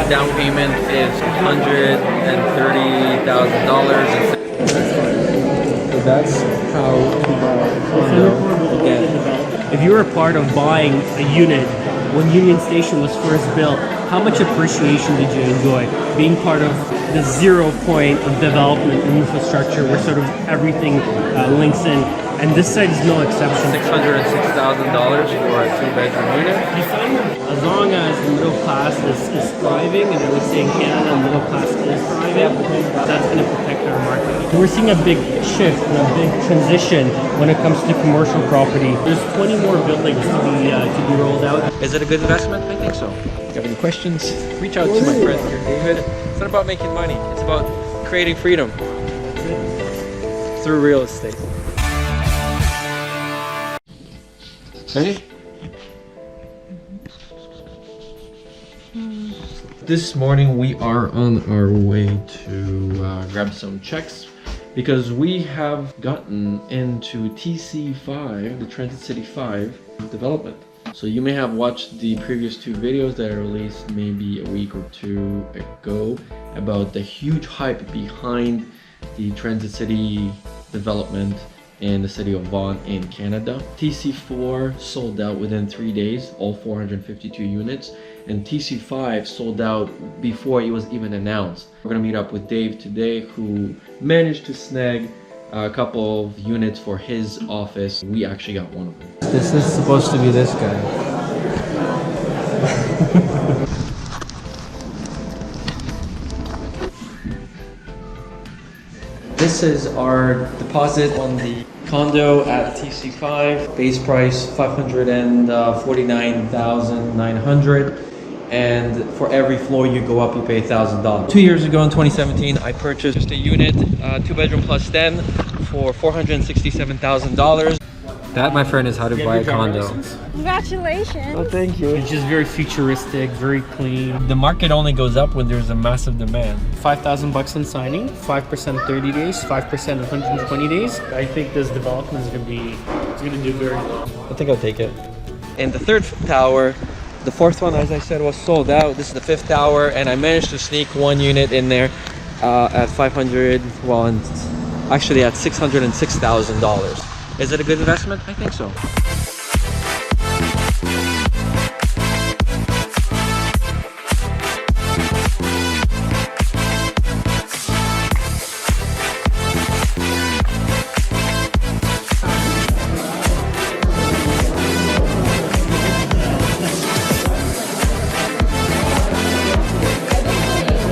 down payment is $130,000. So that's how to buy a condo again. If you were a part of buying a unit when Union Station was first built, how much appreciation did you enjoy being part of the 0 point of development and infrastructure where sort of everything links in? And this site is no exception. $606,000 for a 2-bedroom unit. You find that as long as the middle class is thriving, and I would say in Canada the middle class is thriving, that's going to protect our market. We're seeing a big shift and a big transition when it comes to commercial property. There's 20 more buildings to be rolled out. Is it a good investment? I think so. If you have any questions, reach out to my friend here, David. It's not about making money. It's about creating freedom through real estate. Hey. This morning we are on our way to grab some checks because we have gotten into TC5, the Transit City 5 development. So you may have watched the previous 2 videos that I released maybe a week or 2 ago about the huge hype behind the Transit City development in the city of Vaughan in Canada. TC4 sold out within 3 days, all 452 units, and TC5 sold out before it was even announced. We're gonna meet up with Dave today, who managed to snag a couple of units for his office. We actually got one of them. This is supposed to be this guy. This is our deposit on the condo at TC5. Base price $549,900, and for every floor you go up, you pay $1,000. 2 years ago in 2017, I purchased a unit, 2-bedroom plus den, for $467,000. That, my friend, is how to buy a condo. Congratulations. Oh, thank you. It's just very futuristic, very clean. The market only goes up when there's a massive demand. $5,000 on signing, 5% 30 days, 5% 120 days. I think this development is going to do very well. I think I'll take it. And the 3rd tower, the 4th one, as I said, was sold out. This is the 5th tower, and I managed to sneak 1 unit in there at 500, well, actually at $606,000. Is it a good investment? I think so.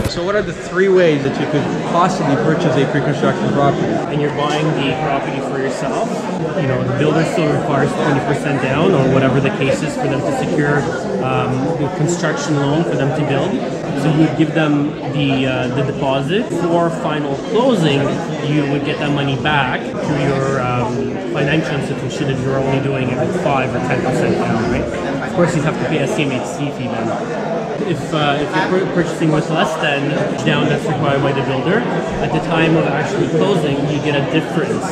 So what are the 3 ways that you could possibly purchase a pre-construction property? And you're buying the property for yourself. You know, the builder still requires 20% down or whatever the case is for them to secure the construction loan for them to build. So you would give them the deposit. For final closing, you would get that money back through your financial institution if you're only doing it with 5 or 10% down, right? Of course, you'd have to pay a CMHC fee then. If you're purchasing with less than down that's required by the builder, at the time of actually closing, you get a difference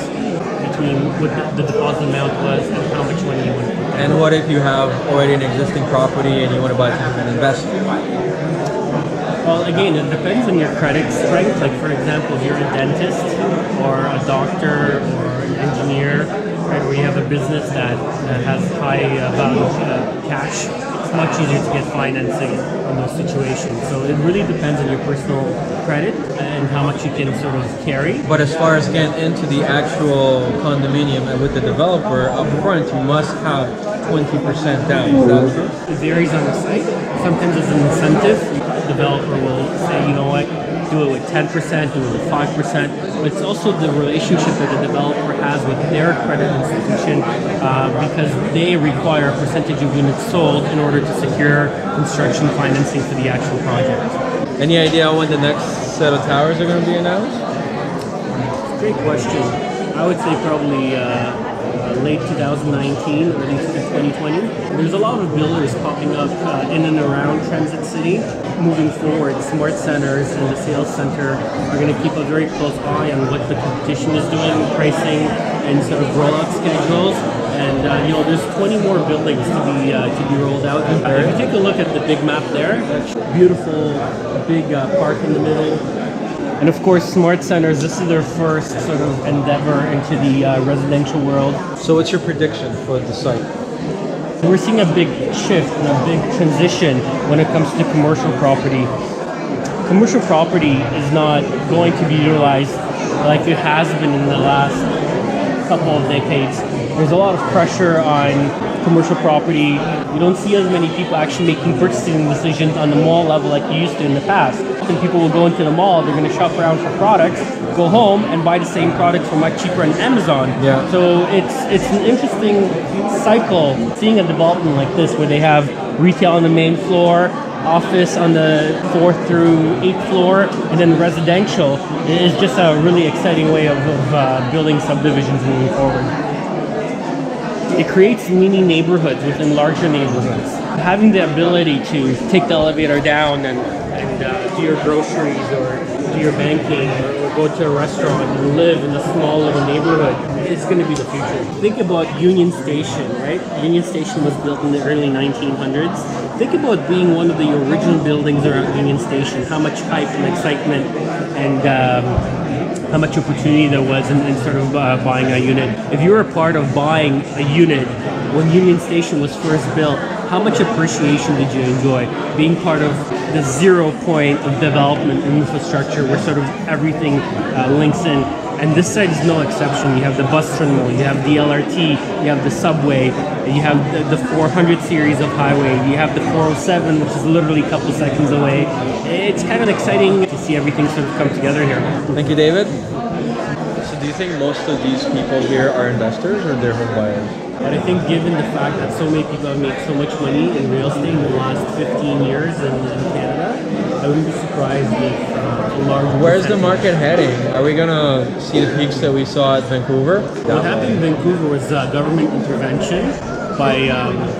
between what the deposit amount was and how much money you want to put down. And what if you have already an existing property and you want to buy something and invest? Well, again, it depends on your credit strength. Like, for example, if you're a dentist or a doctor or an engineer, right, where you have a business that has high value cash, it's much easier to get financing in those situations. So it really depends on your personal credit and how much you can sort of carry. But as far as getting into the actual condominium and with the developer, up front you must have 20% down. Is that true? It varies on the site. Sometimes as an incentive, the developer will say, you know what, do it with 10%, do it with 5%. But it's also the relationship that the developer has with their credit institution because they require a percentage of units sold in order to secure construction financing for the actual project. Any idea when the next set of towers are going to be announced? Great question. I would say probably late 2019, early 2020. There's a lot of builders popping up in and around Transit City. moving forward, smart centers and the sales center are going to keep a very close eye on what the competition is doing, pricing, and sort of rollout schedules. And there's 20 more buildings to be rolled out. If you take a look at the big map there, beautiful big park in the middle. And of course, smart centers, this is their first sort of endeavor into the residential world. So what's your prediction for the site? We're seeing a big shift and a big transition when it comes to commercial property. Commercial property is not going to be utilized like it has been in the last couple of decades. There's a lot of pressure on commercial property. You don't see as many people actually making purchasing decisions on the mall level like you used to in the past. And people will go into the mall, they're going to shop around for products, go home and buy the same product for much cheaper on Amazon. Yeah. So it's an interesting cycle seeing a development like this where they have retail on the main floor, office on the 4th through 8th floor, and then residential. It is just a really exciting way of building subdivisions moving forward. It creates mini neighborhoods within larger neighborhoods. Having the ability to take the elevator down and do your groceries or do your banking or go to a restaurant and live in a small little neighborhood is going to be the future. Think about Union Station, right? Union Station was built in the early 1900s. Think about being one of the original buildings around Union Station, how much hype and excitement and how much opportunity there was in sort of buying a unit. If you were a part of buying a unit when Union Station was first built, how much appreciation did you enjoy being part of the 0 point of development and infrastructure where sort of everything links in? And this side is no exception. You have the bus terminal, you have the LRT, you have the subway, you have the 400 series of highway, you have the 407, which is literally a couple seconds away. It's kind of exciting to see everything sort of come together here. Thank you, David. So do you think most of these people here are investors or they're home buyers? But I think given the fact that so many people have made so much money in real estate in the last 15 years in Canada, I wouldn't be surprised if a large... Where's the market heading? Are we going to see the peaks that we saw at Vancouver? What happened in Vancouver was government intervention by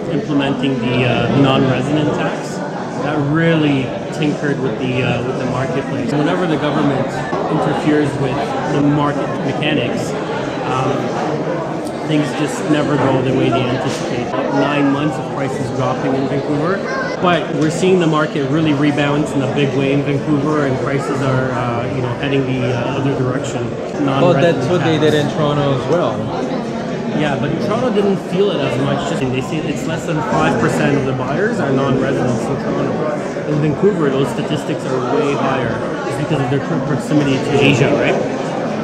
implementing the non-resident tax. That really tinkered with the marketplace. Whenever the government interferes with the market mechanics, things just never go the way they anticipate. 9 months of prices dropping in Vancouver, but we're seeing the market really rebound in a big way in Vancouver, and prices are heading the other direction. Well, that's what they did in Toronto as well. Yeah, but Toronto didn't feel it as much. They say it's less than 5% of the buyers are non-residents in Toronto. In Vancouver, those statistics are way higher just because of their proximity to Asia, right?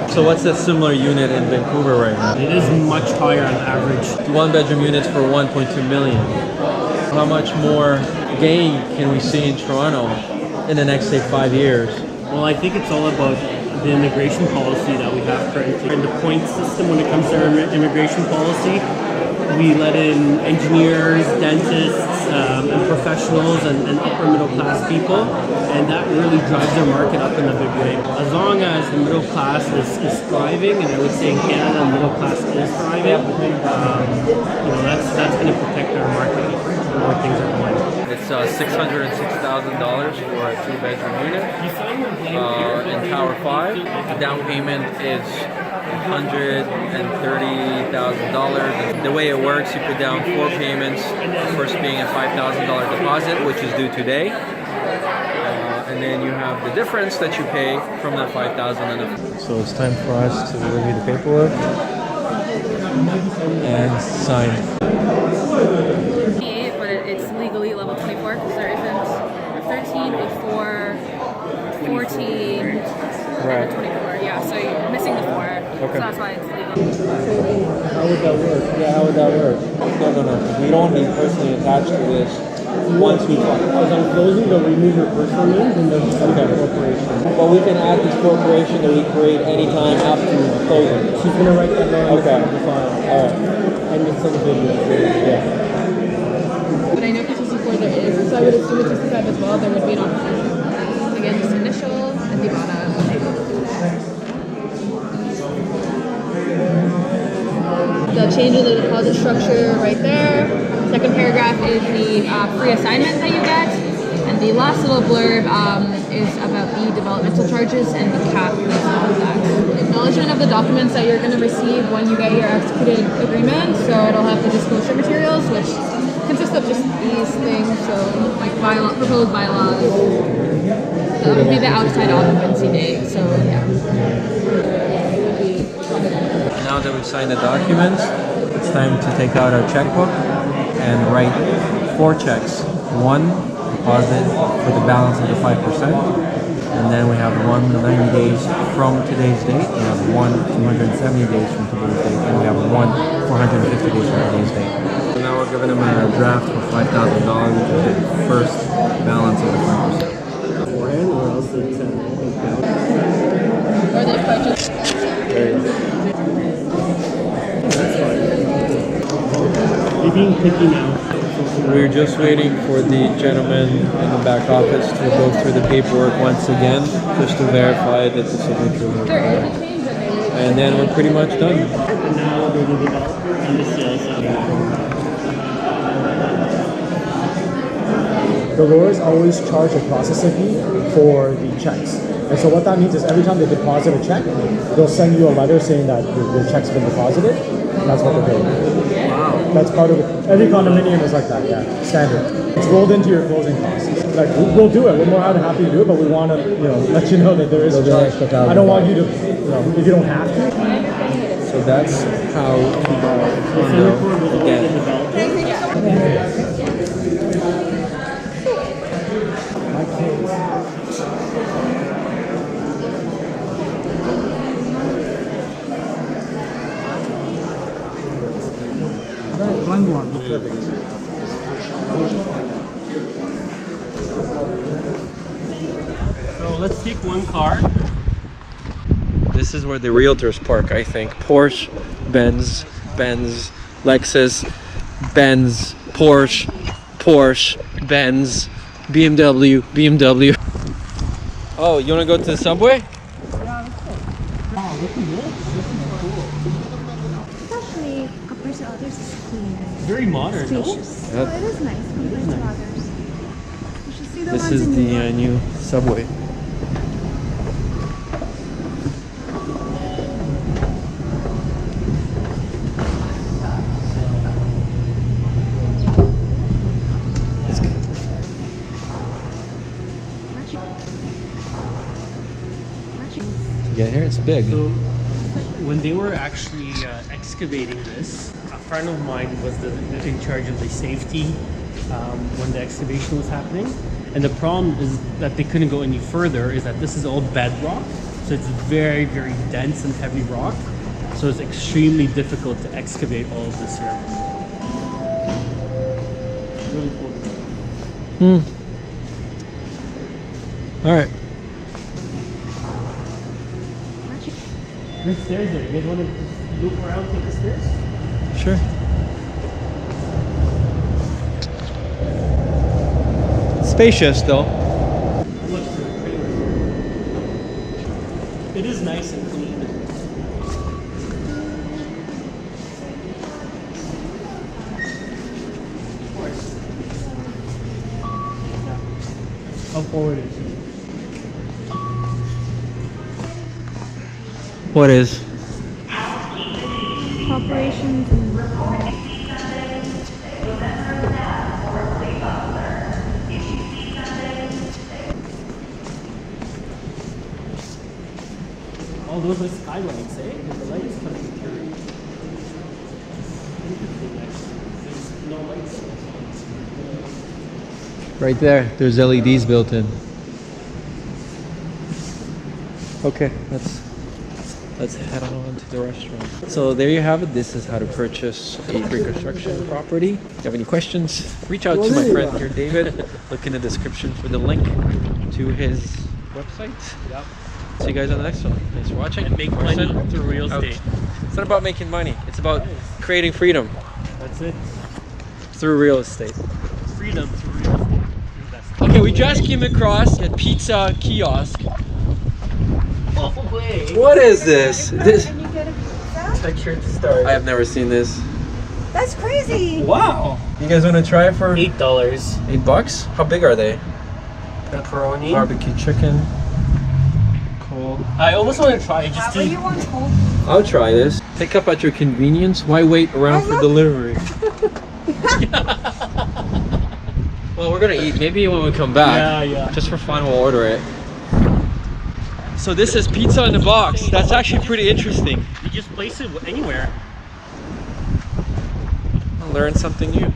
So what's that similar unit in Vancouver right now? It is much higher on average. 1-bedroom units for 1.2 million. How much more gain can we see in Toronto in the next, say, 5 years? Well, I think it's all about the immigration policy that we have currently. And the point system when it comes to our immigration policy, we let in engineers, dentists, and professionals and upper middle class people, and that really drives their market up in a big way. As long as the middle class is thriving, and I would say in Canada the middle class is thriving, that's going to protect our market where things are going. It's $606,000 for a 2-bedroom unit in Tower 5. The down payment is $130,000. The way it works, you put down 4 payments, the first being a $5,000 deposit, which is due today. And then you have the difference that you pay from that $5,000. So it's time for us to review the paperwork and sign. But it's legally level 24 because there isn't 13 before 14 Right. 24. Yeah, so you're missing the 4. Okay. So that's why it's legal. How would that work? Yeah, how would that work? No. We don't be personally attached to this once we file. As I'm closing, they'll remove your personal names and they'll just have a corporation. But we can add this corporation that we create anytime after closing. She's going to write that down Okay. on the file. Alright. And it's on the video. Yeah. But I know for TC4 there is, so I would assume with TC5 as well, there would be an option. Again, just initial and the bottom. The change in the deposit structure right there. Second paragraph is the free assignment that you get. And then the last little blurb is about the developmental charges and the cap and all of that. Acknowledgement of the documents that you're going to receive when you get your executed agreement. So it'll have the disclosure materials, which consist of just these things. So like proposed bylaws. That would be the outside occupancy date. So yeah. Now that we've signed the documents, it's time to take out our checkbook and write 4 checks. 1 deposit for the balance of the 5%, and then we have 1 90 days from today's date, we have 1 270 days from today's date, and we have 1 450 days from today's date. So now we're giving them a draft for $5,000, which is the first balance of the 5%. Beforehand, or else it's Or they purchase. That's fine. You're being picky now. We're just waiting for the gentleman in the back office to go through the paperwork once again, just to verify that the signatures are correct. And then we're pretty much done. And now they're the developer and the sales agent. The lawyers always charge a processing fee for the checks. And so what that means is every time they deposit a check, they'll send you a letter saying that the check's been deposited. And that's what they're paying. Wow. That's part of it. Every condominium is like that, yeah. Standard. It's rolled into your closing costs. Like, we'll do it. We're more than happy to do it, but we want to, let you know that there is a charge. I don't want you to, if you don't have to. So that's how Condo again. So let's take one car. This is where the realtors park, I think. Porsche, Benz, Lexus, Benz, Porsche, Benz, BMW. Oh, you want to go to the subway? Especially compared to others, it's clean. Very modern, no? Spacious. So it is nice compared to others. You should see the This ones is in New York. the new subway. Get here, it's big. So when they were actually excavating this, a friend of mine was in charge of the safety when the excavation was happening. And the problem is that they couldn't go any further is that this is all bedrock. So it's very, very dense and heavy rock. So it's extremely difficult to excavate all of this here. Really cool. All right. There's stairs there. You guys want to loop around, take the stairs? Sure. Spacious though. Look for the trailer. It is nice and clean. Of course. I'll forward it to you. What is? Corporations and all those are skylights, eh? And the lights coming through. Interesting, actually. There's no lights. Right there. There's LEDs built in. Okay, let's head on to the restaurant. So there you have it. This is how to purchase a pre-construction property. If you have any questions, reach out to my friend here, David. Look in the description for the link to his website. Yep. See you guys on the next one. Thanks for watching. And make money through real Out. estate. It's not about making money. It's about creating freedom That's it. through real estate. Freedom through real estate. Investing. Okay, we just came across a pizza kiosk. Oh, wait. What is this? This and you get a pizza? Check here to start. I have never seen this. That's crazy. Wow. You guys want to try it for $8. $8? How big are they? Pepperoni. barbecue chicken. Cold. I almost want to try it just to. You want cold? I'll try this. Pick up at your convenience. Why wait around for delivery? Well, we're gonna eat. Maybe when we come back. Yeah. Just for fun, we'll order it. So this is pizza in a box. That's actually pretty interesting. You just place it anywhere. I'll learn something new.